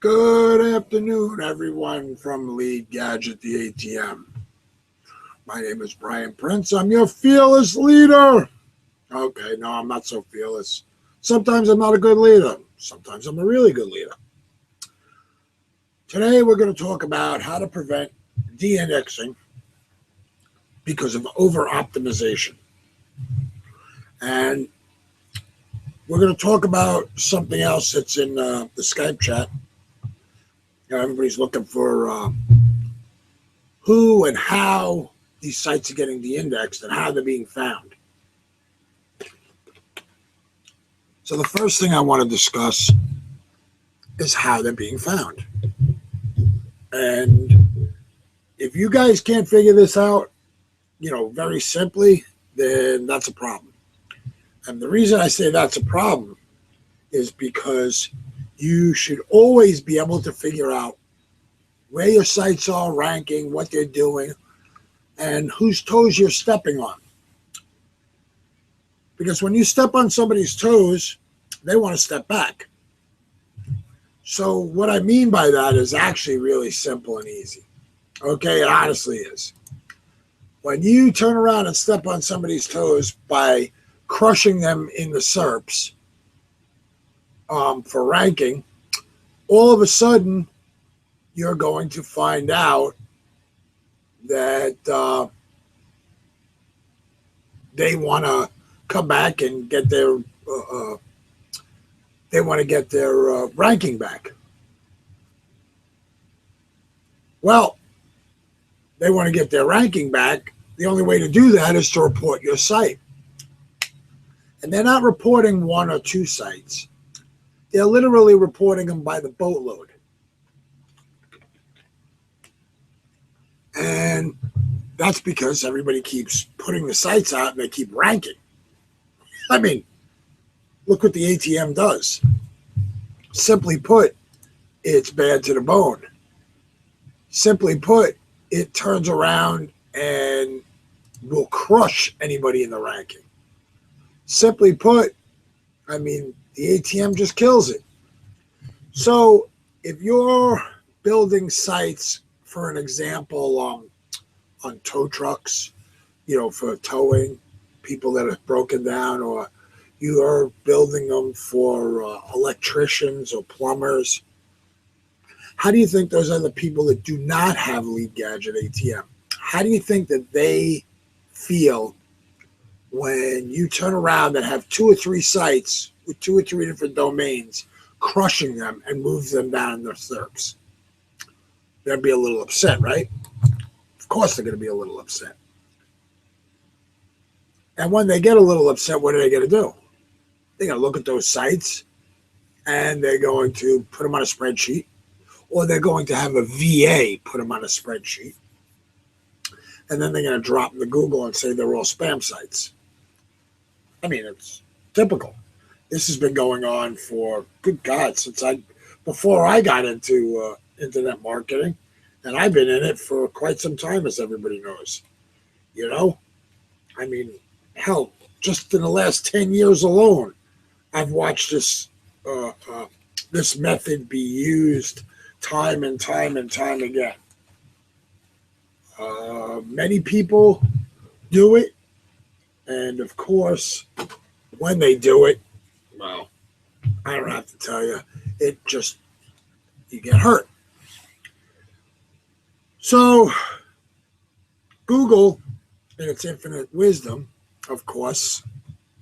Good afternoon, everyone from Lead Gadget, the ATM. My name is Brian Prince. I'm your fearless leader. Okay, no, I'm not so fearless. Sometimes I'm not a good leader. Sometimes I'm a really good leader. Today, we're going to talk about how to prevent de-indexing because of over-optimization. And we're going to talk about something else that's in the Skype chat. Everybody's looking for who and how these sites are getting de-indexed and how they're being found. So the first thing I want to discuss is how they're being found. And if you guys can't figure this out, very simply, then that's a problem. And the reason I say that's a problem is because you should always be able to figure out where your sites are ranking, what they're doing, and whose toes you're stepping on. Because when you step on somebody's toes, they want to step back. So what I mean by that is actually really simple and easy. Okay, it honestly is. When you turn around and step on somebody's toes by crushing them in the SERPs for ranking, all of a sudden you're going to find out that they want to come back and get their ranking back. Well, they want to get their ranking back. The only way to do that is to report your site. And they're not reporting one or two sites. They're literally reporting them by the boatload. And that's because everybody keeps putting the sites out and they keep ranking. I mean, look what the ATM does. Simply put, it's bad to the bone. Simply put, it turns around and will crush anybody in the ranking. Simply put, I mean, the ATM just kills it. So if you're building sites, for an example, on tow trucks, for towing, people that are broken down, or you are building them for electricians or plumbers, how do you think those other people that do not have Lead Gadget ATM, how do you think that they feel when you turn around and have two or three sites with two or three different domains, crushing them and move them down in their SERPs? They'll be a little upset, right? Of course they're going to be a little upset. And when they get a little upset, what are they going to do? They're going to look at those sites and they're going to put them on a spreadsheet, or they're going to have a VA put them on a spreadsheet. And then they're going to drop them to Google and say they're all spam sites. I mean, it's typical. This has been going on for, good God, before I got into internet marketing, and I've been in it for quite some time, as everybody knows. I mean, hell, just in the last 10 years alone, I've watched this method be used time and time and time again. Many people do it, and of course, when they do it, well, I don't have to tell you, you get hurt. So, Google, in its infinite wisdom, of course,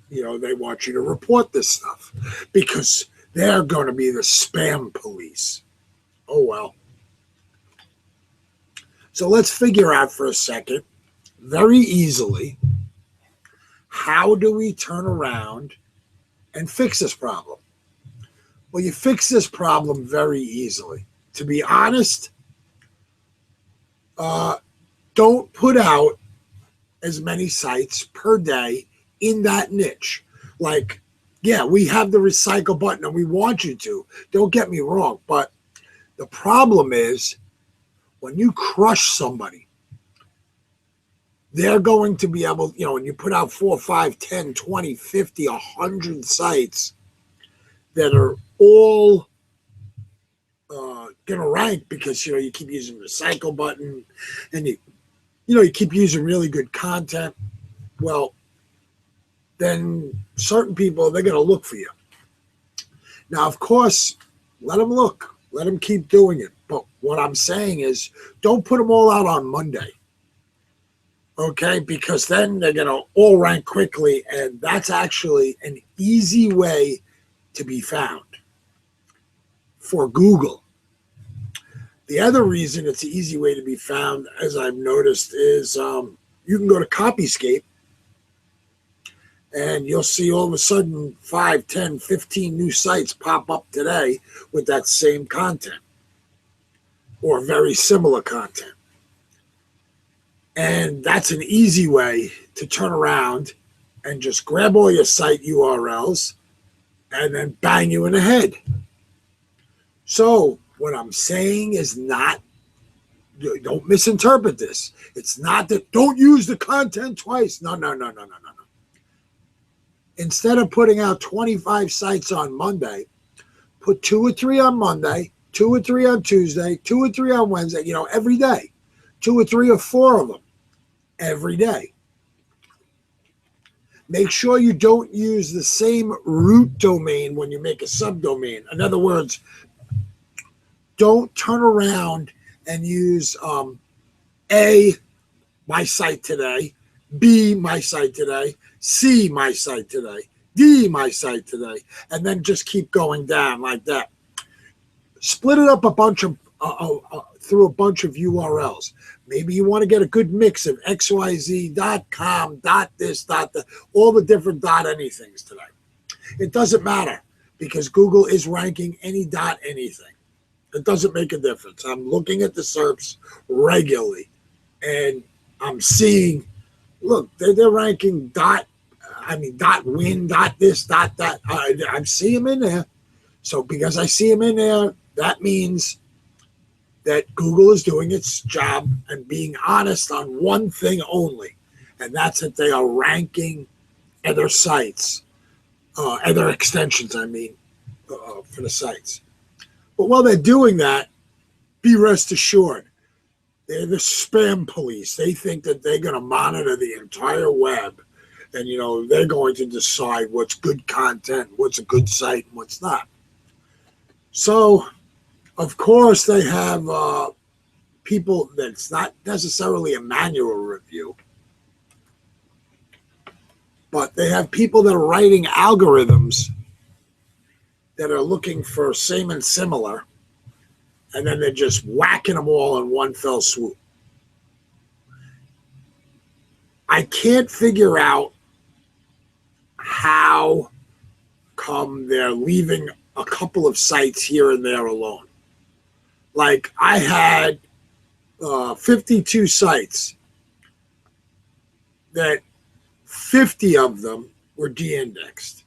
they want you to report this stuff because they're going to be the spam police. Oh, well. So let's figure out for a second, very easily, how do we turn around and fix this problem? Well, you fix this problem very easily. To be honest, don't put out as many sites per day in that niche. Like, yeah, we have the recycle button and we want you to. Don't get me wrong. But the problem is when you crush somebody, they're going to be able, when you put out 4, 5, 10, 20, 50, 100 sites that are all going to rank because, you keep using the recycle button and you keep using really good content. Well, then certain people, they're going to look for you. Now, of course, let them look. Let them keep doing it. But what I'm saying is don't put them all out on Monday. Okay? Because then they're going to all rank quickly, and that's actually an easy way to be found for Google. The other reason it's an easy way to be found, as I've noticed, is you can go to Copyscape, and you'll see all of a sudden 5, 10, 15 new sites pop up today with that same content or very similar content. And that's an easy way to turn around and just grab all your site URLs and then bang you in the head. So what I'm saying is not, don't misinterpret this. It's not that don't use the content twice. No. Instead of putting out 25 sites on Monday, put 2 or 3 on Monday, 2 or 3 on Tuesday, 2 or 3 on Wednesday, every day. 2 or 3 or 4 of them every day. Make sure you don't use the same root domain when you make a subdomain. In other words, don't turn around and use A, my site today, B, my site today, C, my site today, D, my site today, and then just keep going down like that. Split it up a bunch of through a bunch of URLs. Maybe you want to get a good mix of xyz.com, .this, .that, all the different .anythings today. It doesn't matter because Google is ranking any .anything. It doesn't make a difference. I'm looking at the SERPs regularly, and I'm seeing, look, they're ranking .win, .this, .that. I see them in there. So because I see them in there, that means that Google is doing its job and being honest on one thing only, and that's that they are ranking other sites, other extensions, for the sites. But while they're doing that, be rest assured, they're the spam police. They think that they're going to monitor the entire web, and, they're going to decide what's good content, what's a good site, and what's not. So, of course, they have people that's not necessarily a manual review, but they have people that are writing algorithms that are looking for same and similar, and then they're just whacking them all in one fell swoop. I can't figure out how come they're leaving a couple of sites here and there alone. Like I had 52 sites that 50 of them were de-indexed.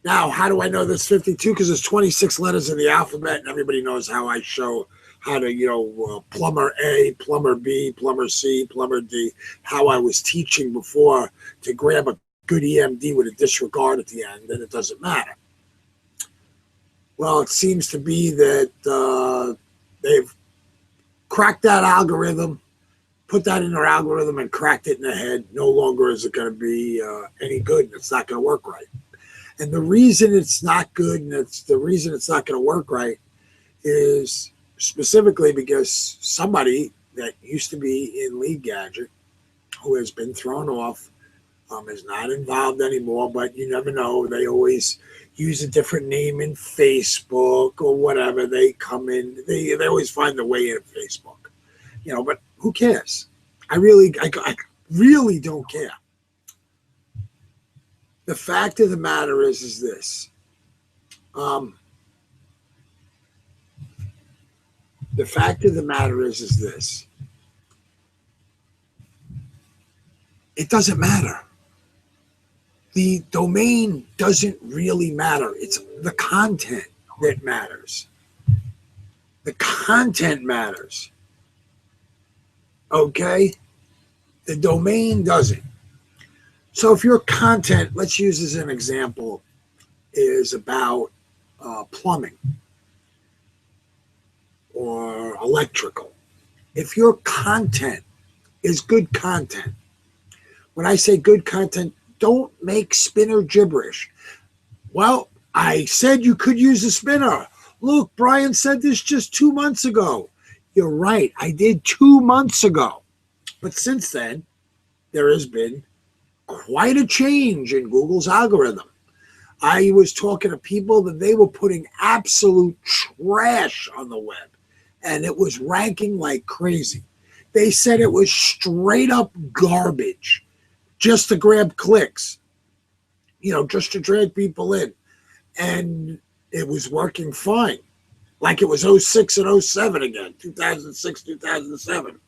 Now, how do I know there's 52? Because there's 26 letters in the alphabet, and everybody knows how I show how to, plumber A, plumber B, plumber C, plumber D, how I was teaching before to grab a good EMD with a disregard at the end, and it doesn't matter. Well, it seems to be that they've cracked that algorithm, put that in their algorithm, and cracked it in the head. No longer is it going to be any good, and it's not going to work right. And the reason it's not good, and the reason it's not going to work right, is specifically because somebody that used to be in Lead Gadget, who has been thrown off, is not involved anymore. But you never know; they always use a different name in Facebook or whatever. They come in; they always find their way in Facebook, But who cares? I really don't care. The fact of the matter is this. The fact of the matter is this. It doesn't matter. The domain doesn't really matter. It's the content that matters. The content matters. Okay? The domain doesn't. So if your content, let's use as an example, is about plumbing, or electrical. If your content is good content, when I say good content, don't make spinner gibberish. Well, I said you could use a spinner. Look, Brian said this just 2 months ago. You're right. I did 2 months ago. But since then, there has been quite a change in Google's algorithm. I was talking to people that they were putting absolute trash on the web, and it was ranking like crazy. They said it was straight up garbage just to grab clicks, just to drag people in. And it was working fine. Like it was 06 and 07 again, 2006, 2007.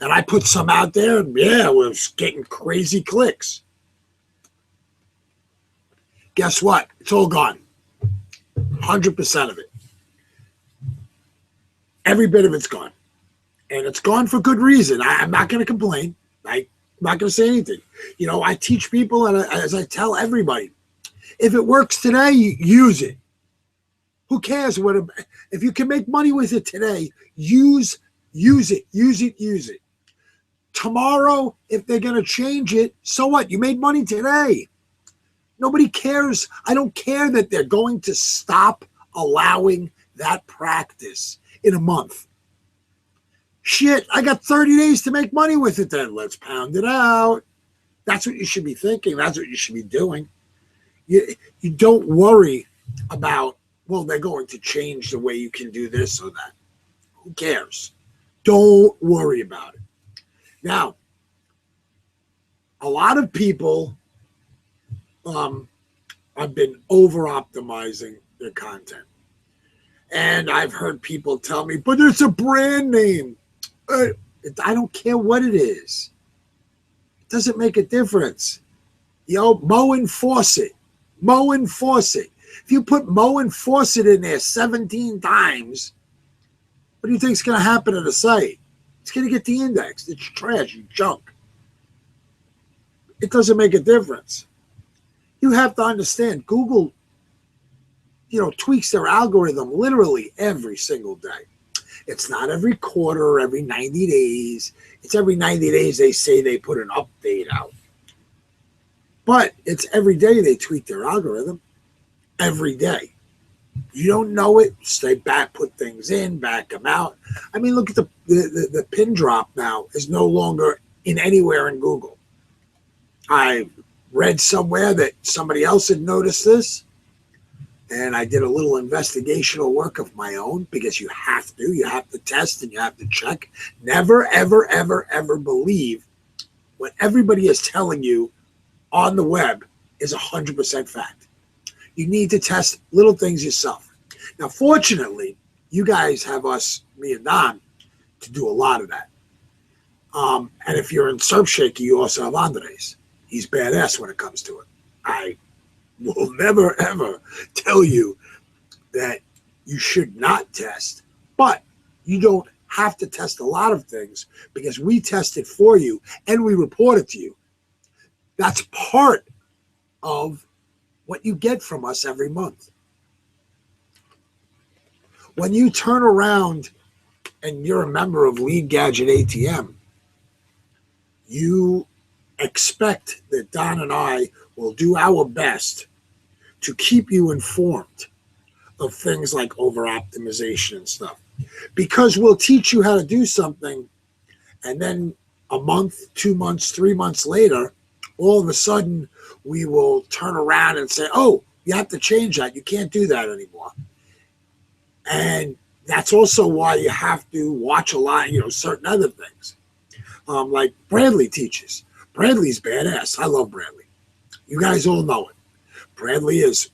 And I put some out there, and it was getting crazy clicks. Guess what? It's all gone. 100% of it. Every bit of it's gone. And it's gone for good reason. I'm not going to complain. I'm not going to say anything. I teach people, and as I tell everybody, if it works today, use it. Who cares if you can make money with it today? Use it. Tomorrow, if they're going to change it, so what? You made money today. Nobody cares. I don't care that they're going to stop allowing that practice in a month. Shit, I got 30 days to make money with it then. Let's pound it out. That's what you should be thinking. That's what you should be doing. You don't worry about, they're going to change the way you can do this or that. Who cares? Don't worry about it. Now, a lot of people have been over-optimizing their content. And I've heard people tell me, but it's a brand name. I don't care what it is. It doesn't make a difference. Mow and Fawcett. If you put Mow and Fawcett in there 17 times, what do you think is going to happen to the site? It's going to get de-indexed. It's trash, it's junk. It doesn't make a difference. You have to understand, Google, tweaks their algorithm literally every single day. It's not every quarter or every 90 days. It's every 90 days they say they put an update out. But it's every day they tweak their algorithm. Every day. You don't know it, stay back, put things in, back them out. I mean, look at the pin drop now is no longer in anywhere in Google. I read somewhere that somebody else had noticed this, and I did a little investigational work of my own, because you have to test and you have to check. Never, ever, ever, ever believe what everybody is telling you on the web is 100% fact. You need to test little things yourself. Now, fortunately, you guys have us, me and Don, to do a lot of that. And if you're in Surfshaker, you also have Andres. He's badass when it comes to it. I will never, ever tell you that you should not test, but you don't have to test a lot of things, because we test it for you and we report it to you. That's part of what you get from us every month. When you turn around and you're a member of Lead Gadget ATM, you expect that Don and I will do our best to keep you informed of things like over-optimization and stuff. Because we'll teach you how to do something, and then a month, 2 months, 3 months later, all of a sudden we will turn around and say, oh, you have to change that. You can't do that anymore. And that's also why you have to watch a lot, certain other things. Like Bradley teaches. Bradley's badass. I love Bradley. You guys all know it. Bradley is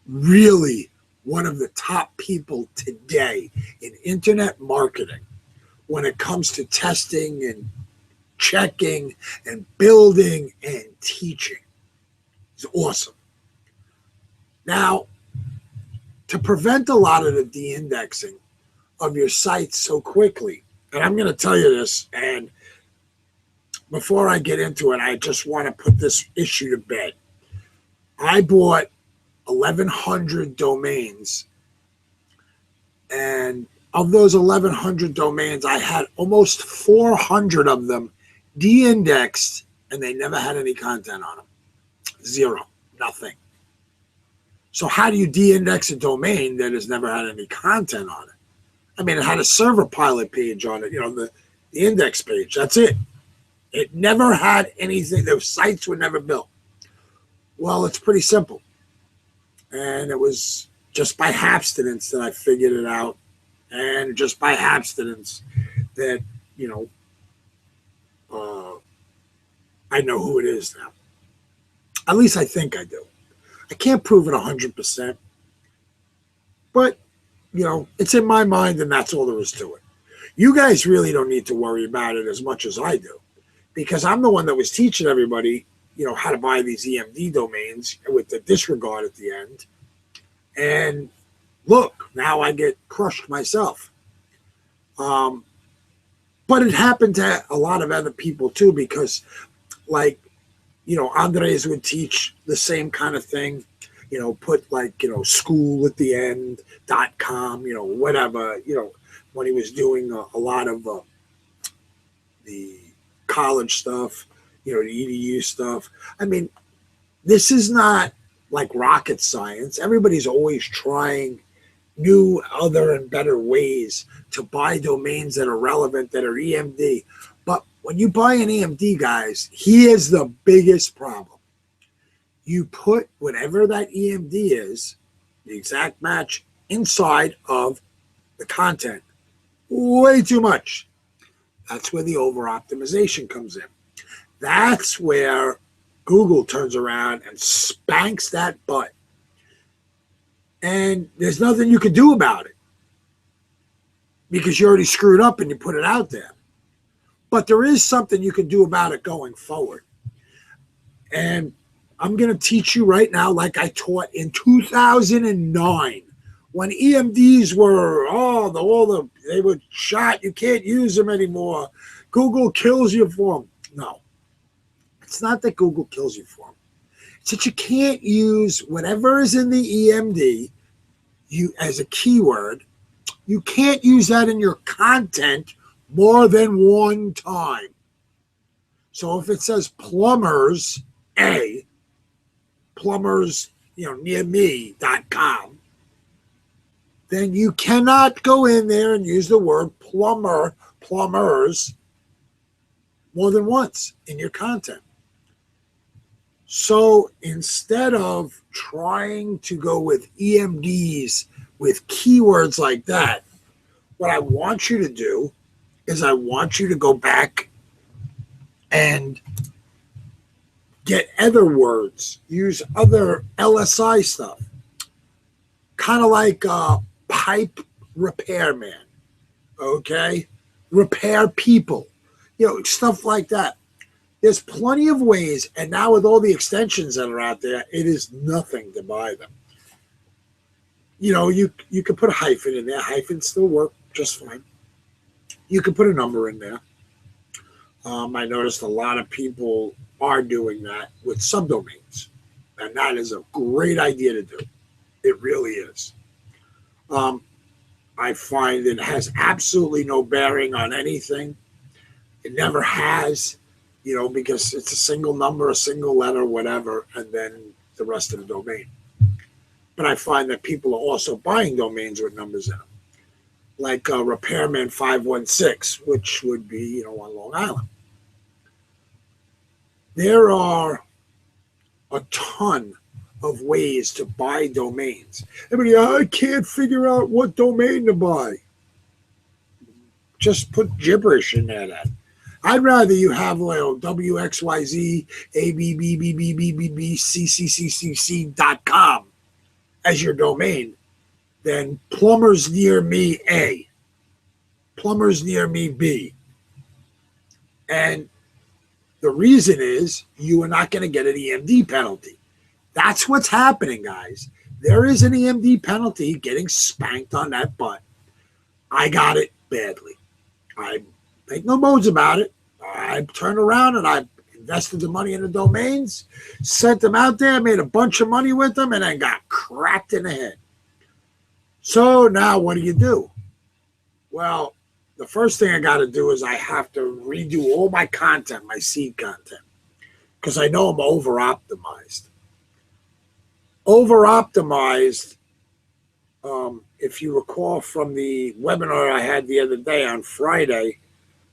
really one of the top people today in internet marketing when it comes to testing and checking and building and teaching. He's awesome. Now, to prevent a lot of the de-indexing of your sites so quickly, and I'm going to tell you this, and before I get into it, I just want to put this issue to bed. I bought 1,100 domains, and of those 1,100 domains, I had almost 400 of them de-indexed, and they never had any content on them. Zero, nothing. So how do you de-index a domain that has never had any content on it? I mean, it had a server pilot page on it, the index page. That's it. It never had anything. Those sites were never built. Well, it's pretty simple. And it was just by hapstance that I figured it out. And just by hapstance that, I know who it is now. At least I think I do. I can't prove it 100%. But, it's in my mind, and that's all there is to it. You guys really don't need to worry about it as much as I do, because I'm the one that was teaching everybody, how to buy these EMD domains with the disregard at the end. And look, now I get crushed myself. But it happened to a lot of other people too, because Andres would teach the same kind of thing, put school at the end, .com, whatever, when he was doing a lot of the college stuff, the EDU stuff. I mean, this is not like rocket science. Everybody's always trying new, other, and better ways to buy domains that are relevant, that are EMD. But when you buy an EMD, guys, here's the biggest problem. You put whatever that EMD is, the exact match, inside of the content. Way too much. That's where the over-optimization comes in. That's where Google turns around and spanks that butt. And there's nothing you can do about it, because you already screwed up and you put it out there. But there is something you can do about it going forward. And I'm going to teach you right now, like I taught in 2009, when EMDs were, they were shot. You can't use them anymore. Google kills you for them. No, it's not that Google kills you for them. It's that you can't use whatever is in the EMD as a keyword. You can't use that in your content more than one time. So if it says plumbers, plumbers, near me.com, then you cannot go in there and use the word plumbers more than once in your content. So instead of trying to go with EMDs with keywords like that, what I want you to do is I want you to go back and get other words, use other LSI stuff, kind of like pipe repairman, okay? Repair people, stuff like that. There's plenty of ways, and now with all the extensions that are out there, it is nothing to buy them. You could put a hyphen in there. Hyphens still work just fine. You could put a number in there. I noticed a lot of people are doing that with subdomains, and that is a great idea to do. It really is. I find it has absolutely no bearing on anything. It never has, because it's a single number, a single letter, whatever, and then the rest of the domain. But I find that people are also buying domains with numbers in them, like Repairman 516, which would be, on Long Island. There are a ton of ways to buy domains. Everybody, I can't figure out what domain to buy. Just put gibberish in there then. I'd rather you have WXYZ ABBBBBBBCCCCC.com as your domain than plumbers near me A, plumbers near me B. And the reason is you are not going to get an EMD penalty. That's what's happening, guys. There is an EMD penalty getting spanked on that butt. I got it badly. I make no bones about it. I turned around and I invested the money in the domains, sent them out there, made a bunch of money with them, and then got cracked in the head. So now what do? Well, the first thing I got to do is I have to redo all my content, my seed content, because I know I'm over optimized. Over optimized. If you recall from the webinar I had the other day on Friday,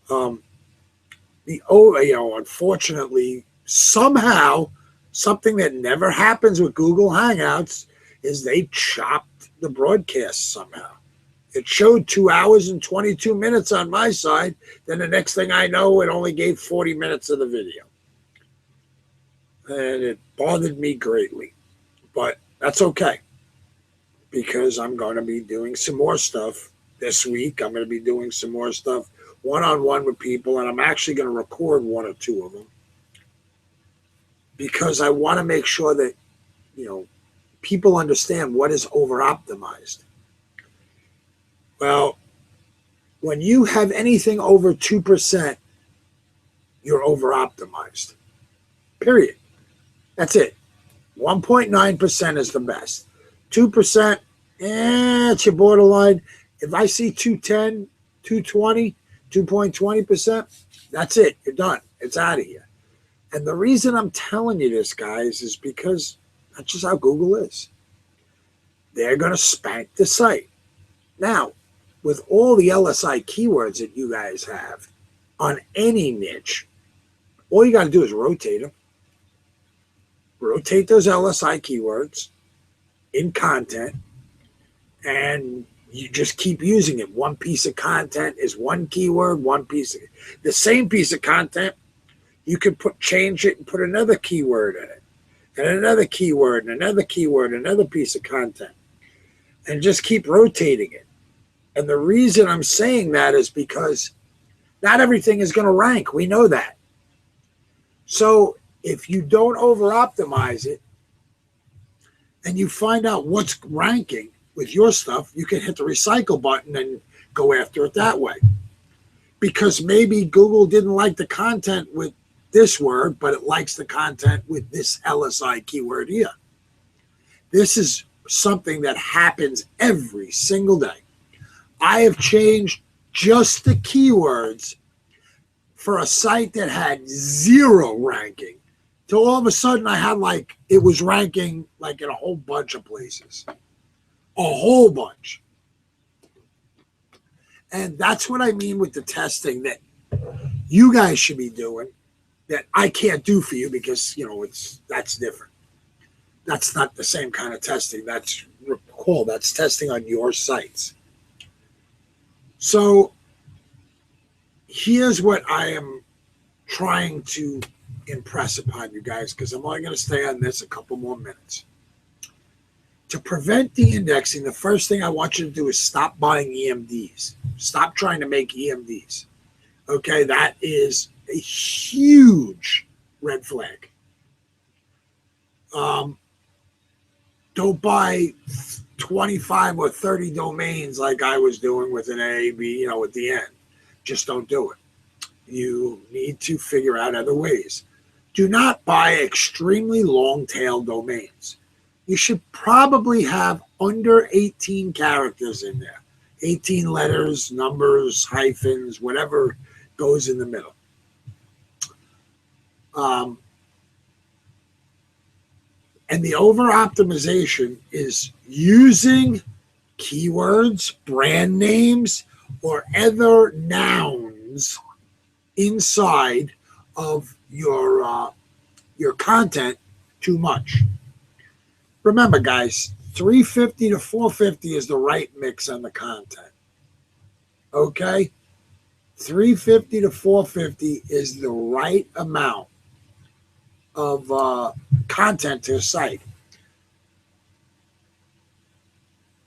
unfortunately, somehow, something that never happens with Google Hangouts is they chopped the broadcast somehow. It showed 2 hours and 22 minutes on my side. Then the next thing I know, it only gave 40 minutes of the video. And it bothered me greatly. But that's okay, because I'm going to be doing some more stuff this week. I'm going to be doing some more stuff one-on-one with people, and I'm actually going to record 1 or 2 of them, because I want to make sure that, people understand what is over-optimized. Well, when you have anything over 2%, you're over-optimized. Period. That's it. 1.9% is the best. 2%, it's your borderline. If I see 210, 220, 2.20%, that's it. You're done. It's out of here. And the reason I'm telling you this, guys, is because that's just how Google is. They're going to spank the site. Now, with all the LSI keywords that you guys have on any niche, all you got to do is rotate them. Rotate those LSI keywords in content, and you just keep using it. One piece of content is one keyword, the same piece of content, you could change it and put another keyword in it, and another keyword, and another keyword, another piece of content, and just keep rotating it. And the reason I'm saying that is because not everything is going to rank. We know that. So if you don't over-optimize it and you find out what's ranking with your stuff, you can hit the recycle button and go after it that way. Because maybe Google didn't like the content with this word, but it likes the content with this LSI keyword here. This is something that happens every single day. I have changed just the keywords for a site that had 0 ranking till all of a sudden I had it was ranking in a whole bunch of places. A whole bunch. And that's what I mean with the testing that you guys should be doing that I can't do for you, because, that's different. That's not the same kind of testing. That's testing on your sites. So here's what I am trying to impress upon you guys, because I'm only going to stay on this a couple more minutes. To prevent de-indexing, the first thing I want you to do is stop buying EMDs. Stop trying to make EMDs. Okay, that is a huge red flag. Don't buy 25 or 30 domains like I was doing with an A, B, at the end. Just don't do it. You need to figure out other ways. Do not buy extremely long-tail domains. You should probably have under 18 characters in there. 18 letters, numbers, hyphens, whatever goes in the middle. And the over-optimization is using keywords, brand names, or other nouns inside of your content too much. Remember, guys, 350 to 450 is the right mix on the content. Okay? 350 to 450 is the right amount of content to a site.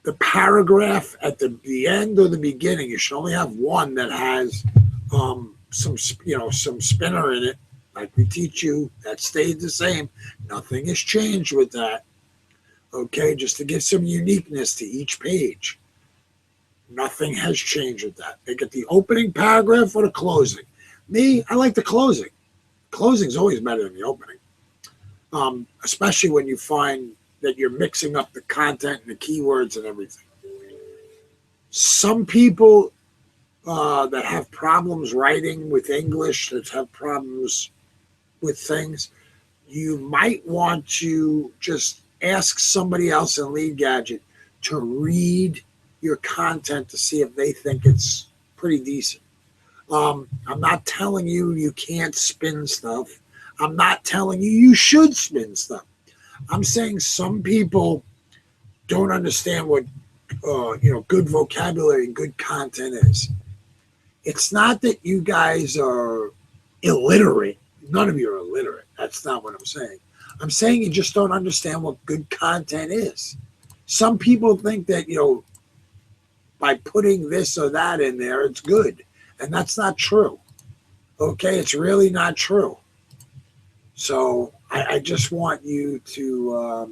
The paragraph at the end or the beginning, you should only have one that has some spinner in it, like we teach you. That stayed the same. Nothing has changed with that. Okay, just to give some uniqueness to each page. Nothing has changed with that. They get the opening paragraph or the closing. Me, I like the closing. Closing is always better than the opening. Especially when you find that you're mixing up the content and the keywords and everything. Some people that have problems writing with English, that have problems with things, you might want to just ask somebody else in Lead Gadget to read your content to see if they think it's pretty decent. I'm not telling you you can't spin stuff. I'm not telling you you should spin stuff. I'm saying some people don't understand what good vocabulary and good content is. It's not that you guys are illiterate. None of you are illiterate. That's not what I'm saying. I'm saying you just don't understand what good content is. Some people think that, by putting this or that in there, it's good. And that's not true. Okay, it's really not true. So I just want you to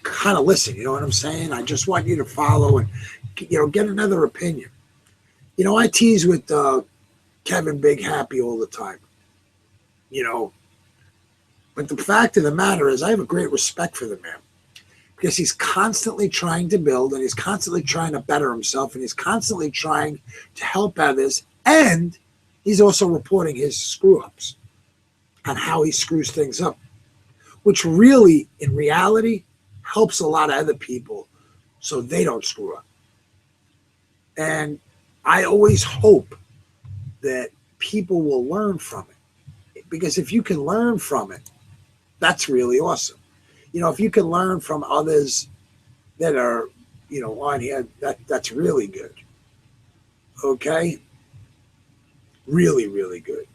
kind of listen. You know what I'm saying? I just want you to follow and get another opinion. I tease with Kevin Big Happy all the time. But the fact of the matter is, I have a great respect for the man because he's constantly trying to build and he's constantly trying to better himself and he's constantly trying to help others, and he's also reporting his screw ups on how he screws things up, which really, in reality, helps a lot of other people so they don't screw up. And I always hope that people will learn from it, because if you can learn from it, that's really awesome. If you can learn from others that are, on here, that's really good. Okay? Really, really good.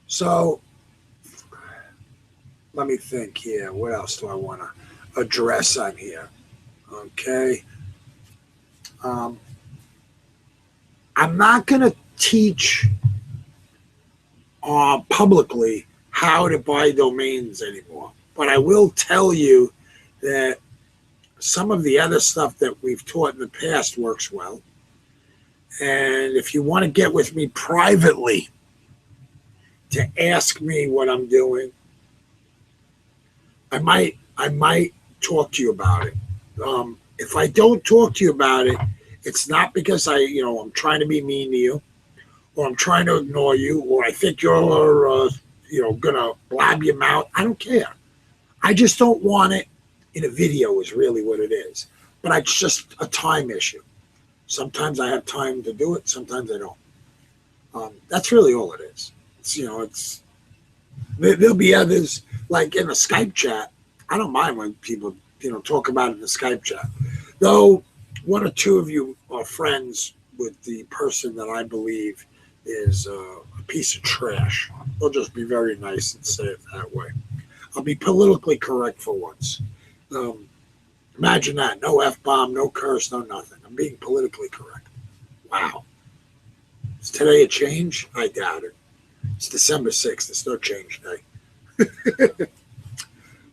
So let me think here. What else do I want to address on here? Okay. I'm not going to teach publicly how to buy domains anymore. But I will tell you that some of the other stuff that we've taught in the past works well. And if you want to get with me privately to ask me what I'm doing, I might talk to you about it. If I don't talk to you about it, it's not because I'm trying to be mean to you, or I'm trying to ignore you, or I think you're, gonna blab your mouth. I don't care. I just don't want it in a video is really what it is. But it's just a time issue. Sometimes I have time to do it. Sometimes I don't. That's really all it is. There'll be others, like in a Skype chat. I don't mind when people, talk about it in the Skype chat. Though one or two of you are friends with the person that I believe is a piece of trash. They'll just be very nice and say it that way. I'll be politically correct for once. Imagine that. No F-bomb, no curse, no nothing. I'm being politically correct. Wow. Is today a change? I doubt it. It's December 6th. It's no change day.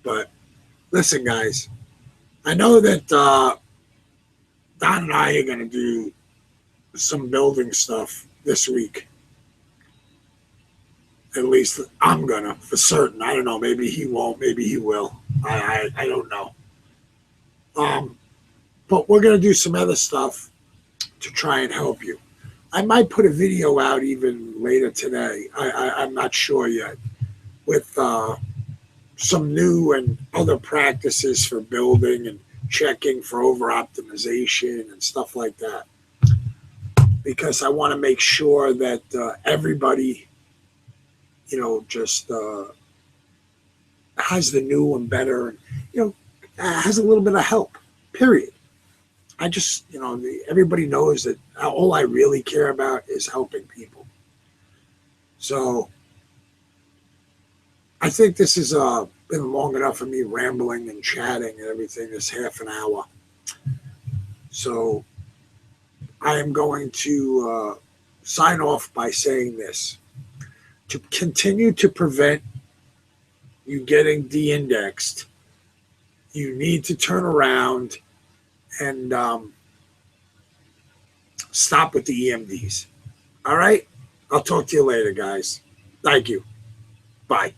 But listen, guys. I know that Don and I are going to do some building stuff this week. At least I'm gonna, for certain. I don't know. Maybe he won't. Maybe he will. I don't know. But we're gonna do some other stuff to try and help you. I might put a video out even later today. I'm not sure yet. With some new and other practices for building and checking for over optimization and stuff like that. Because I want to make sure that everybody, just has the new and better, has a little bit of help, period. I just, everybody knows that all I really care about is helping people. So I think this has been long enough for me rambling and chatting and everything, this half an hour. So I am going to sign off by saying this. To continue to prevent you getting de-indexed, you need to turn around and stop with the EMDs. All right? I'll talk to you later, guys. Thank you. Bye.